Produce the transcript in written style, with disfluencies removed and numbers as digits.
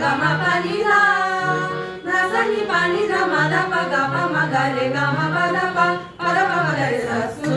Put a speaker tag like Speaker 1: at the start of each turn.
Speaker 1: ग म प नि सा धा सा नि पा नि धा म धा प ग प म ग रे ग म प ध प प ध प म ग रे सा